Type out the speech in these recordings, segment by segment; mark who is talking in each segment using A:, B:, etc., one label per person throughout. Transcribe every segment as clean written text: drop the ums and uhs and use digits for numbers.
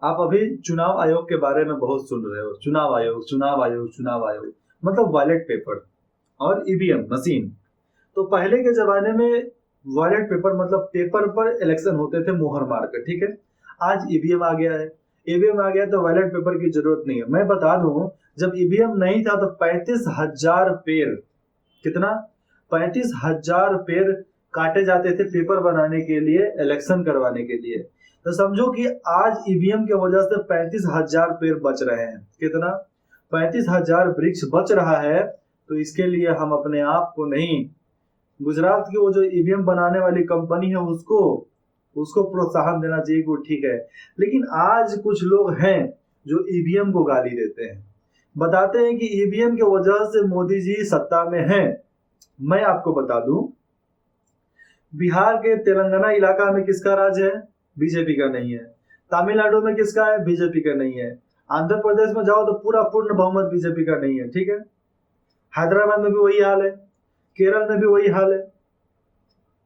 A: आप अभी चुनाव आयोग के बारे में बहुत सुन रहे हो, चुनाव आयोग, चुनाव आयोग, चुनाव आयोग, मतलब बैलेट पेपर और ईवीएम मशीन। तो पहले के जमाने में बैलेट पेपर मतलब पेपर पर इलेक्शन होते थे मोहर मार कर, ठीक है। आज ईवीएम आ गया है, ईवीएम आ गया तो बैलेट पेपर की जरूरत नहीं है। मैं बता दूं, जब ईवीएम नहीं था तो 35,000 पेड़, कितना, 35,000 पेड़ काटे जाते थे पेपर बनाने के लिए, इलेक्शन करवाने के लिए। तो समझो कि आज ईवीएम की वजह से 35,000 पेड़ बच रहे हैं। कितना, 35,000 वृक्ष बच रहा है। तो इसके लिए हम अपने आप को नहीं, गुजरात की वो जो ईवीएम बनाने वाली कंपनी है उसको उसको प्रोत्साहन देना चाहिए कि ठीक है। लेकिन आज कुछ लोग हैं जो ईवीएम को गाली देते हैं, बताते हैं कि ईवीएम की वजह से मोदी जी सत्ता में हैं। मैं आपको बता दूं, बिहार के तेलंगाना इलाका में किसका राज है? बीजेपी का नहीं है। तमिलनाडु में किसका है? बीजेपी का नहीं है। आंध्र प्रदेश में जाओ तो पूरा पूर्ण बहुमत बीजेपी का नहीं है, ठीक है। हैदराबाद में भी वही हाल है, केरल में भी वही हाल है,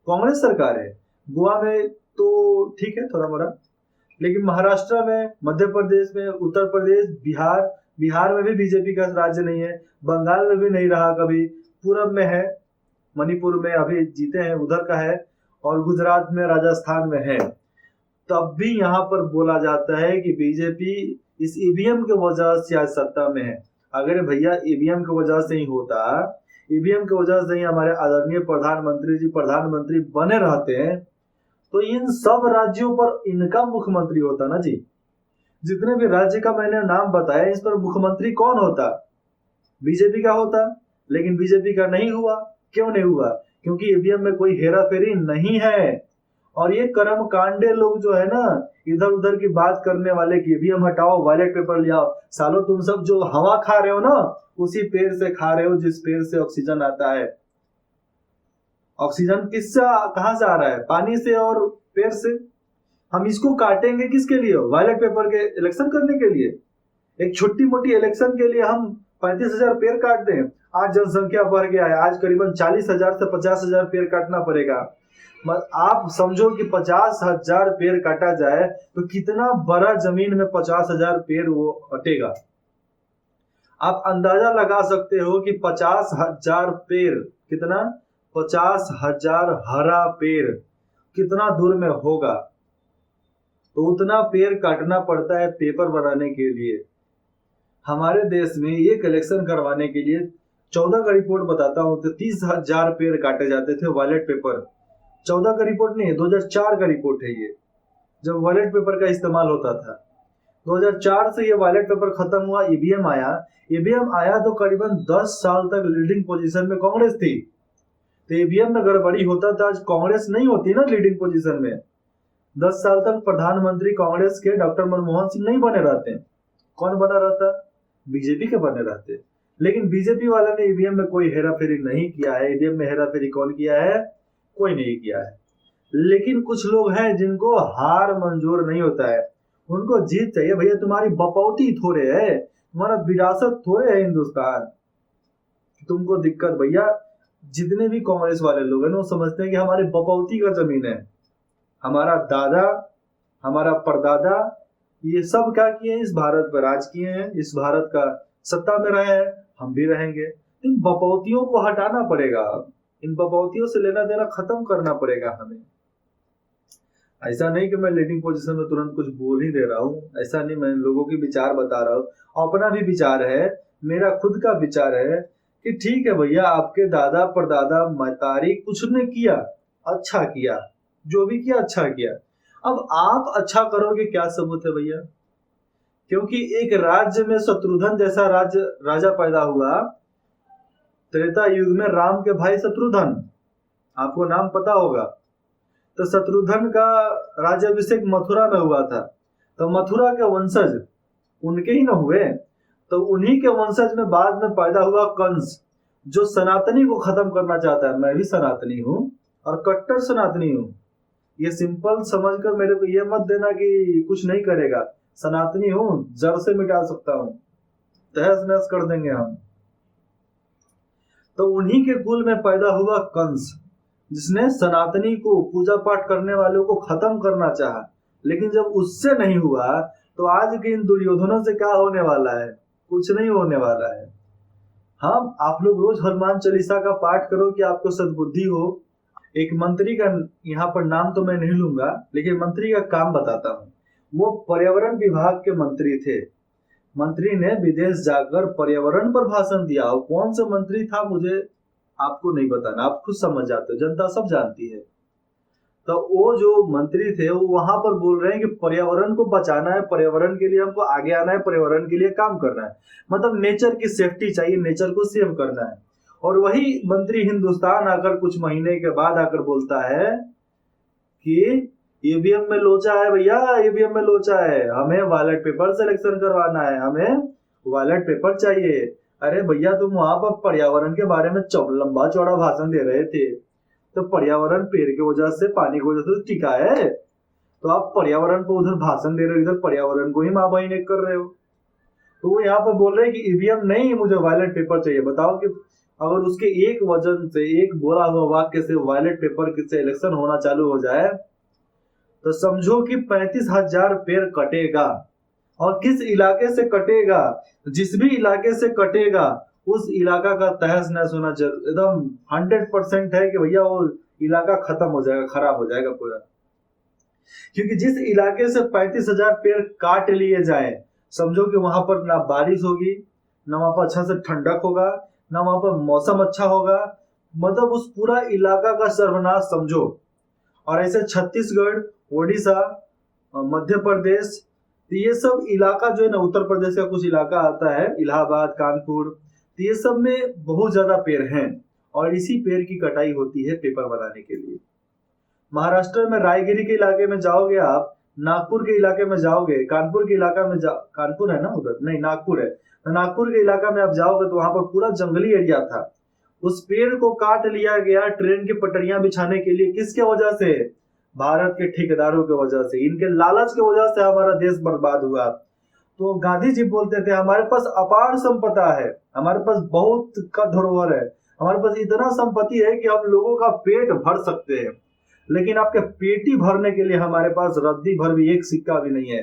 A: कांग्रेस सरकार है। गोवा में तो ठीक है थोड़ा मोड़ा, लेकिन महाराष्ट्र में, मध्य प्रदेश में, उत्तर प्रदेश, बिहार में भी बीजेपी का राज्य नहीं है। बंगाल में भी नहीं रहा कभी, पूरब में है, मणिपुर में अभी जीते हैं उधर का है, और गुजरात में, राजस्थान में है। तब भी यहाँ पर बोला जाता है कि बीजेपी इस ईवीएम की वजह से आज सत्ता में है। अगर भैया ईवीएम की वजह से ही होता, ईवीएम की वजह से ही हमारे आदरणीय प्रधानमंत्री जी प्रधानमंत्री बने रहते हैं, तो इन सब राज्यों पर इनका मुख्यमंत्री होता ना जी। जितने भी राज्य का मैंने नाम बताया, इस पर मुख्यमंत्री कौन होता? बीजेपी का होता। लेकिन बीजेपी का नहीं हुआ। क्यों नहीं हुआ? क्योंकि ईवीएम में कोई हेरा फेरी नहीं है। और ये कर्म कांडे लोग जो है ना, इधर उधर की बात करने वाले कि ईवीएम हटाओ, बैलेट पेपर ले आओ, सालो तुम सब जो हवा खा रहे हो ना, उसी पेड़ से खा रहे हो जिस पेड़ से ऑक्सीजन आता है। ऑक्सीजन किससे, कहां से आ रहा है? पानी से और पेड़ से। हम इसको काटेंगे किसके लिए? बैलेट पेपर के इलेक्शन करने के लिए। एक छोटी मोटी इलेक्शन के लिए हम 35,000 पेड़ काट दें। आज जनसंख्या बढ़ गया है, आज करीबन 40,000 से 50,000 पेड़ काटना पड़ेगा। आप समझो कि 50,000 पेड़ काटा जाए तो कितना बड़ा जमीन में 50,000 पेड़ वो हटेगा। आप अंदाजा लगा सकते हो कि 50,000 पेड़, कितना, 50,000 हरा पेड़ कितना दूर में होगा। तो उतना पेड़ काटना पड़ता है पेपर बनाने के लिए। हमारे देश में ये कलेक्शन करवाने के लिए 14 का रिपोर्ट बताता हूँ तो 30,000 पेड़ काटे जाते थे बैलेट पेपर। 14 का रिपोर्ट नहीं है, 2004 का रिपोर्ट है ये, जब बैलेट पेपर का इस्तेमाल होता था। 2004 से ये बैलेट पेपर खत्म हुआ, ईवीएम आया। ईवीएम आया तो करीबन 10 साल तक लीडिंग पोजीशन में कांग्रेस थी। तो ईवीएम में गड़बड़ी होता था, आज कांग्रेस नहीं होती ना लीडिंग पोजीशन में। 10 साल तक प्रधानमंत्री कांग्रेस के डॉक्टर मनमोहन सिंह नहीं बने रहते। कौन बना रहता? बीजेपी के बने रहते। लेकिन बीजेपी वाले ने ईवीएम में कोई हेराफेरी नहीं किया है। ईवीएम में हेराफेरी कौन किया है? कोई नहीं किया है। लेकिन कुछ लोग हैं जिनको हार मंजूर नहीं होता है, उनको जीत चाहिए। भैया तुम्हारी बपौती थोड़े है, तुम्हारा विरासत थोड़े है हिंदुस्तान, तुमको दिक्कत। भैया जितने भी कांग्रेस वाले लोग हैं वो समझते हैं कि हमारी बपौती का जमीन है, हमारा दादा, हमारा परदादा, ये सब क्या किए हैं? इस भारत पर राज किए हैं, इस भारत का सत्ता में रहे हैं, हम भी रहेंगे। इन बपौतियों को हटाना पड़ेगा, इन बपौतियों से लेना देना खत्म करना पड़ेगा हमें। ऐसा नहीं कि मैं लीडिंग पोजीशन में तुरंत कुछ बोल ही दे रहा हूँ, ऐसा नहीं, मैं लोगों की विचार बता रहा हूँ। अपना भी विचार है, मेरा खुद का विचार है कि ठीक है भैया, आपके दादा परदादा मतारी कुछ ने किया, अच्छा किया, जो भी किया अच्छा किया। अब आप अच्छा करोगे क्या सबूत है भैया? क्योंकि एक राज्य में शत्रुघ्न जैसा राजा पैदा हुआ, त्रेता युग में राम के भाई शत्रुघ्न, आपको नाम पता होगा। तो शत्रुघ्न का राज्याभिषेक मथुरा में हुआ था, तो मथुरा के वंशज उनके ही न हुए। तो उन्हीं के वंशज में बाद में पैदा हुआ कंस, जो सनातनी को खत्म करना चाहता है। मैं भी सनातनी हूँ और कट्टर सनातनी हूँ, ये सिंपल समझकर मेरे को ये मत देना कि कुछ नहीं करेगा। सनातनी हूँ, जड़ से मिटा सकता हूँ, तहस नहस कर देंगे हम। तो उन्हीं के कुल में पैदा हुआ कंस, जिसने सनातनी को, पूजा पाठ करने वालों को खत्म करना चाहा। लेकिन जब उससे नहीं हुआ तो आज के इन दुर्योधनों से क्या होने वाला है? कुछ नहीं होने वाला है। हाँ, आप लोग रोज हनुमान चालीसा का पाठ करो कि आपको सद्बुद्धि हो। एक मंत्री का यहाँ पर नाम तो मैं नहीं लूंगा, लेकिन मंत्री का काम बताता हूँ। वो पर्यावरण विभाग के मंत्री थे। मंत्री ने विदेश जाकर पर्यावरण पर भाषण दिया। और कौन सा मंत्री था मुझे आपको नहीं बताना, आप खुद समझ जाते हो, जनता सब जानती है। तो वो जो मंत्री थे वो वहां पर बोल रहे हैं कि पर्यावरण को बचाना है, पर्यावरण के लिए हमको आगे आना है, पर्यावरण के लिए काम करना है, मतलब नेचर की सेफ्टी चाहिए, नेचर को सेव करना है। और वही मंत्री हिंदुस्तान आकर कुछ महीने के बाद आकर बोलता है कि ईवीएम में लोचा है भैया, ईवीएम में लोचा है, हमें बैलेट पेपर सिलेक्शन करवाना है, हमें बैलेट पेपर चाहिए। अरे भैया, तुम वहां पर पर्यावरण के बारे में लंबा चौड़ा भाषण दे रहे थे, तो पर्यावरण पेड़ की वजह से, पानी की वजह से टिका है। तो आप पर्यावरण को उधर भाषण दे रहे हो, इधर पर्यावरण को ही माँ बहन एक कर रहे हो। तो वो यहाँ पर बोल रहे हैं कि ईवीएम नहीं, मुझे बैलेट पेपर चाहिए। बताओ कि अगर उसके एक वजन से, एक बोला हुआ वाक्य से बैलेट पेपर से इलेक्शन होना चालू हो जाए, तो समझो कि 35,000 पेड़ कटेगा। और किस इलाके से कटेगा? जिस भी इलाके से कटेगा उस इलाका का तहस नहस होना एकदम 100% है कि भैया वो इलाका खत्म हो जाएगा, खराब हो जाएगा पूरा। क्योंकि जिस इलाके से 35,000 पेड़ काट लिए जाए, समझो कि वहां पर ना बारिश होगी, ना वहां पर अच्छा से ठंडक होगा, ना वहां पर मौसम अच्छा होगा, मतलब उस पूरा इलाका का सर्वनाश समझो। और ऐसे छत्तीसगढ़, ओडिशा, मध्य प्रदेश, तो ये सब इलाका जो है ना, उत्तर प्रदेश का कुछ इलाका आता है, इलाहाबाद, कानपुर, तो ये सब में बहुत ज्यादा पेड़ हैं। और इसी पेड़ की कटाई होती है पेपर बनाने के लिए। महाराष्ट्र में रायगिरी के इलाके में जाओगे आप, नागपुर के इलाके में जाओगे, कानपुर के इलाका में कानपुर है ना उधर, नहीं नागपुर है, तो नागपुर के इलाका में आप जाओगे तो वहां पर पूरा जंगली एरिया था। उस पेड़ को काट लिया गया ट्रेन की पटरियां बिछाने के लिए। किसके वजह से? भारत के ठेकेदारों की वजह से, इनके लालच की वजह से हमारा देश बर्बाद हुआ। तो गांधी जी बोलते थे हमारे पास अपार संपदा है, हमारे पास बहुत का धरोहर है, हमारे पास इतना संपत्ति है कि हम लोगों का पेट भर सकते हैं, लेकिन आपके पेटी भरने के लिए हमारे पास रद्दी भर भी एक सिक्का भी नहीं है।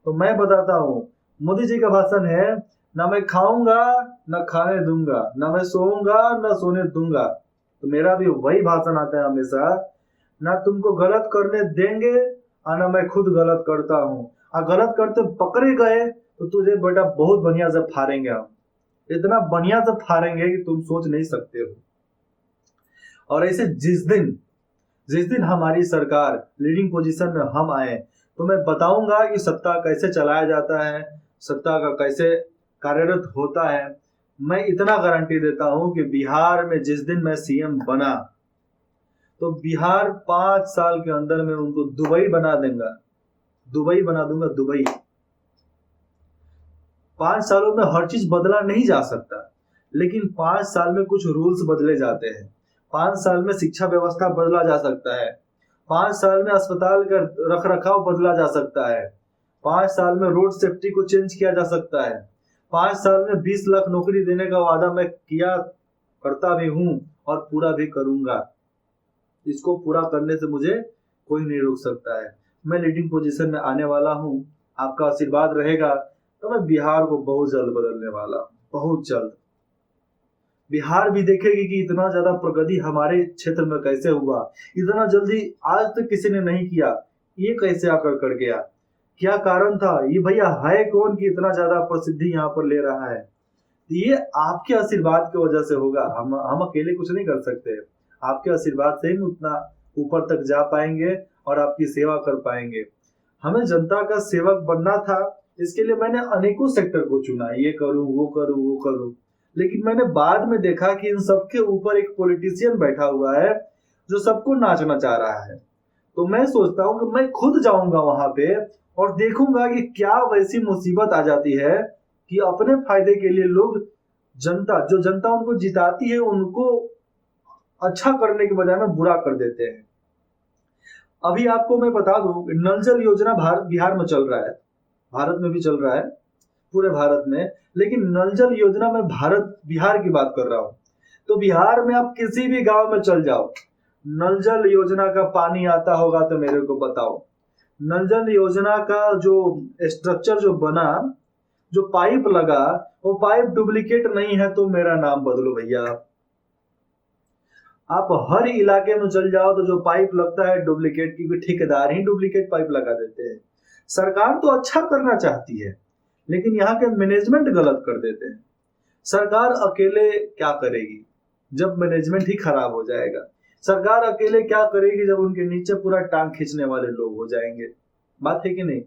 A: तो मैं बताता हूँ, मोदी जी का भाषण है, ना मैं खाऊंगा ना खाने दूंगा, ना मैं सोऊंगा ना सोने दूंगा। तो मेरा भी वही भाषण आता है हमेशा, ना तुमको गलत करने देंगे और ना मैं खुद गलत करता हूँ, और गलत करते पकड़े गए तो तुझे बेटा बहुत बढ़िया से फाड़ेंगे, हम इतना बढ़िया से फाड़ेंगे कि तुम सोच नहीं सकते हो। और ऐसे जिस दिन हमारी सरकार लीडिंग पोजीशन में हम आए, तो मैं बताऊंगा कि सत्ता कैसे चलाया जाता है, सत्ता का कैसे कार्यरत होता है। मैं इतना गारंटी देता हूं कि बिहार में जिस दिन मैं सीएम बना, तो बिहार 5 साल के अंदर में उनको दुबई बना दूंगा, दुबई बना दूंगा, दुबई। 5 सालों में हर चीज बदला नहीं जा सकता, लेकिन 5 साल में कुछ रूल्स बदले जाते हैं। 5 साल में शिक्षा व्यवस्था बदला जा सकता है, 5 साल में अस्पताल का रख रखाव बदला जा सकता है, 5 साल में रोड सेफ्टी को चेंज किया जा सकता है, 5 साल में 20 लाख नौकरी देने का वादा मैं किया, करता भी हूं और पूरा भी करूंगा। इसको पूरा करने से मुझे कोई नहीं रोक सकता है। मैं लीडिंग पोजीशन में आने वाला हूं, आपका आशीर्वाद रहेगा तो मैं बिहार को बहुत जल्द बदलने वाला हूं, बहुत जल्द। बिहार भी देखेगी कि इतना ज्यादा प्रगति हमारे क्षेत्र में कैसे हुआ, इतना जल्दी आज तक किसी ने नहीं किया, ये कैसे आकर कर गया, क्या कारण था, ये भैया है कौन कि इतना ज्यादा प्रसिद्धि यहाँ पर ले रहा है। ये आपके आशीर्वाद की वजह से होगा, हम अकेले कुछ नहीं कर सकते। आपके आशीर्वाद से ही उतना ऊपर तक जा पाएंगे और आपकी सेवा कर पाएंगे। हमें जनता का सेवक बनना था, इसके लिए मैंने अनेकों सेक्टर को चुना, ये करूं वो करूं वो करूं, लेकिन मैंने बाद में देखा कि इन सबके ऊपर एक पॉलिटिशियन बैठा हुआ है जो सबको नाचना चाह रहा है। तो मैं सोचता हूं कि मैं खुद जाऊंगा वहां पे और देखूंगा कि क्या वैसी मुसीबत आ जाती है कि अपने फायदे के लिए लोग, जो जनता उनको जिताती है, उनको अच्छा करने के बजाय में बुरा कर देते हैं। अभी आपको मैं बता दूं, नल जल योजना बिहार में चल रहा है, भारत में भी चल रहा है, पूरे भारत में, लेकिन नल जल योजना में बिहार की बात कर रहा हूं। तो बिहार में आप किसी भी गांव में चल जाओ, नल जल योजना का पानी आता होगा तो मेरे को बताओ। नल जल योजना का जो स्ट्रक्चर जो बना, जो पाइप लगा, वो पाइप डुप्लीकेट नहीं है तो मेरा नाम बदलो भैया। आप हर इलाके में चल जाओ तो जो पाइप लगता है डुप्लीकेट, क्योंकि ठेकेदार ही डुप्लीकेट पाइप लगा देते हैं। सरकार तो अच्छा करना चाहती है, लेकिन यहाँ के मैनेजमेंट गलत कर देते हैं। सरकार अकेले क्या करेगी जब मैनेजमेंट ही खराब हो जाएगा? सरकार अकेले क्या करेगी जब उनके नीचे पूरा टांग खींचने वाले लोग हो जाएंगे? बात है कि नहीं?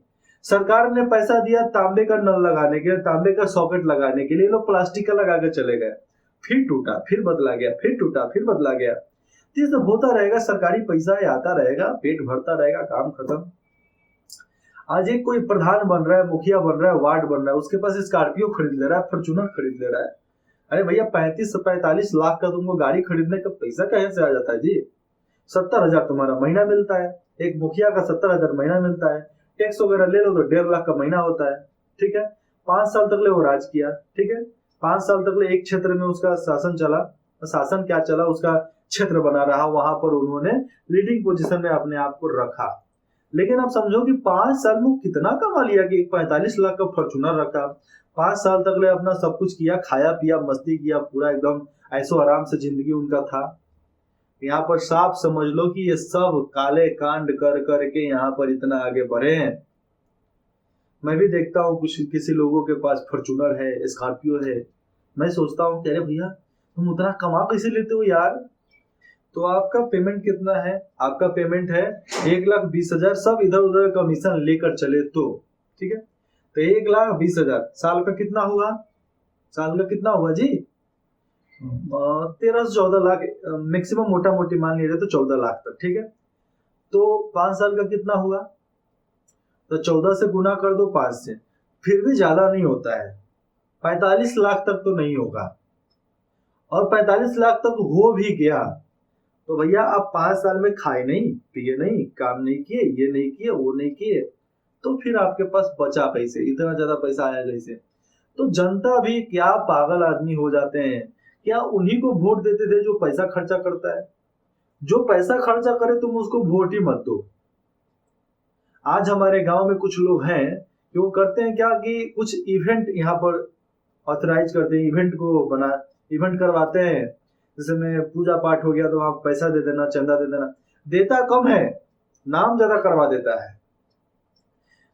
A: सरकार ने पैसा दिया तांबे का नल लगाने के लिए, तांबे का सॉकेट लगाने के लिए, लोग प्लास्टिक का लगा के चले गए, फिर टूटा, फिर बदला गया, फिर टूटा, फिर बदला गया। तो ये सब होता रहेगा, सरकारी पैसा आता रहेगा, पेट भरता रहेगा, काम खत्म। आज एक कोई प्रधान बन रहा है, मुखिया बन रहा है, वार्ड बन रहा है, उसके पास स्कॉर्पियो खरीद ले रहा है, फॉर्च्यूनर खरीद ले रहा है। अरे भैया 35 से 45 लाख का तुमको गाड़ी खरीदने का पैसा कहाँ से आ जाता है जी? 70,000 तुम्हारा महीना मिलता है, एक मुखिया का 70,000 महीना मिलता है, टैक्स वगैरह ले लो तो 1.5 लाख का महीना होता है। ठीक है, 5 साल तक ले वो राज किया। ठीक है, 5 साल तक ले एक क्षेत्र में उसका शासन चला, शासन क्या चला, उसका क्षेत्र बना रहा, वहां पर उन्होंने लीडिंग पोजीशन में अपने आप को रखा। लेकिन आप समझो कि 5 साल में कितना कमा लिया कि 45 लाख का फॉर्च्यूनर रखा, 5 साल तक ले अपना सब कुछ किया, खाया पिया, मस्ती किया, पूरा एकदम ऐसो आराम से जिंदगी उनका था। यहाँ पर साफ समझ लो कि ये सब काले कांड कर करके यहाँ पर इतना आगे बढ़े हैं। मैं भी देखता हूँ कुछ किसी लोगों के पास फॉर्च्यूनर है, स्कॉर्पियो है, मैं सोचता हूँ अरे भैया तुम उतना कमा कैसे लेते हो यार? तो आपका पेमेंट कितना है? आपका पेमेंट है 1,20,000, सब इधर उधर कमीशन लेकर चले तो। ठीक है, तो 1,20,000 साल का कितना हुआ? साल का कितना हुआ जी? 13 से 14 लाख मैक्सिमम, मोटा मोटी मान लीजिए तो 14 लाख तक। ठीक है, तो 5 साल का कितना हुआ? तो 14 से गुना कर दो 5 से, फिर भी ज्यादा नहीं होता है, 45 लाख तक तो नहीं होगा। और 45 लाख तक हो भी गया तो भैया आप 5 साल में खाए नहीं, पिए नहीं, काम नहीं किए, ये नहीं किए, वो नहीं किए, तो फिर आपके पास बचा कैसे? इतना ज्यादा पैसा आया कैसे? तो जनता भी क्या पागल आदमी हो जाते हैं, क्या उन्हीं को वोट देते थे जो पैसा खर्चा करता है? जो पैसा खर्चा करे तुम उसको वोट ही मत दो। आज हमारे गांव में कुछ लोग हैं कि वो करते हैं क्या कि कुछ इवेंट यहाँ पर ऑथराइज करते हैं, इवेंट को बना, इवेंट करवाते हैं, जैसे में पूजा पाठ हो गया तो आप पैसा दे देना, चंदा दे देना, देता कम है, नाम ज्यादा करवा देता है।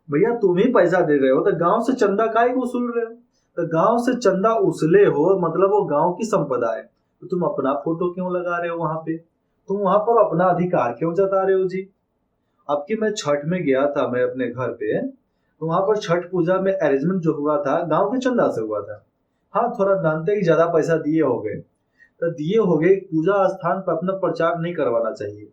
A: भैया तुम ही पैसा दे रहे हो तो गांव से चंदा काहे को वसूल रहे हो? तो गांव से चंदा उसले हो मतलब वो गांव की संपदा है, तो तुम अपना फोटो क्यों लगा रहे हो वहां पे? तुम वहां पर अपना अधिकार क्यों जता रहे हो जी? अब की मैं छठ में गया था, मैं अपने घर पे, तो वहां पर छठ पूजा में अरेंजमेंट जो हुआ था गांव के चंदा से हुआ था। हाँ, थोड़ा जानते कि ज्यादा पैसा दिए हो गए, तो दिए हो गए, पूजा स्थान पर अपना प्रचार नहीं करवाना चाहिए।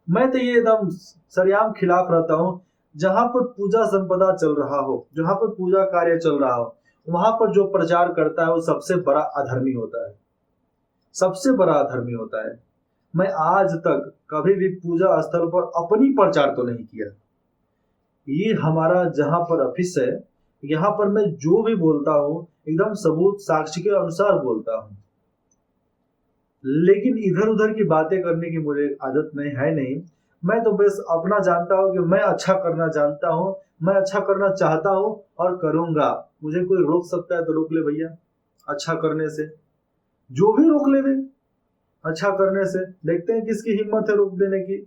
A: मैं तो ये एकदम सरेआम खिलाफ रहता हूँ। जहां पर पूजा संपदा चल रहा हो, जहां पर पूजा कार्य चल रहा हो, वहां पर जो प्रचार करता है वो सबसे बड़ा अधर्मी होता है, सबसे बड़ा अधर्मी होता है। मैं आज तक कभी भी पूजा स्थल पर अपनी प्रचार तो नहीं किया। ये हमारा जहां पर ऑफिस है, यहाँ पर मैं जो भी बोलता हूँ एकदम सबूत साक्ष्य के अनुसार बोलता हूँ। लेकिन इधर उधर की बातें करने की मुझे आदत नहीं है, नहीं। मैं तो बस अपना जानता हूँ कि मैं अच्छा करना जानता हूँ, मैं अच्छा करना चाहता हूँ और करूंगा। मुझे कोई रोक सकता है तो रोक ले भैया, अच्छा करने से, जो भी रोक ले वे, अच्छा करने से। देखते हैं किसकी हिम्मत है रोक देने की।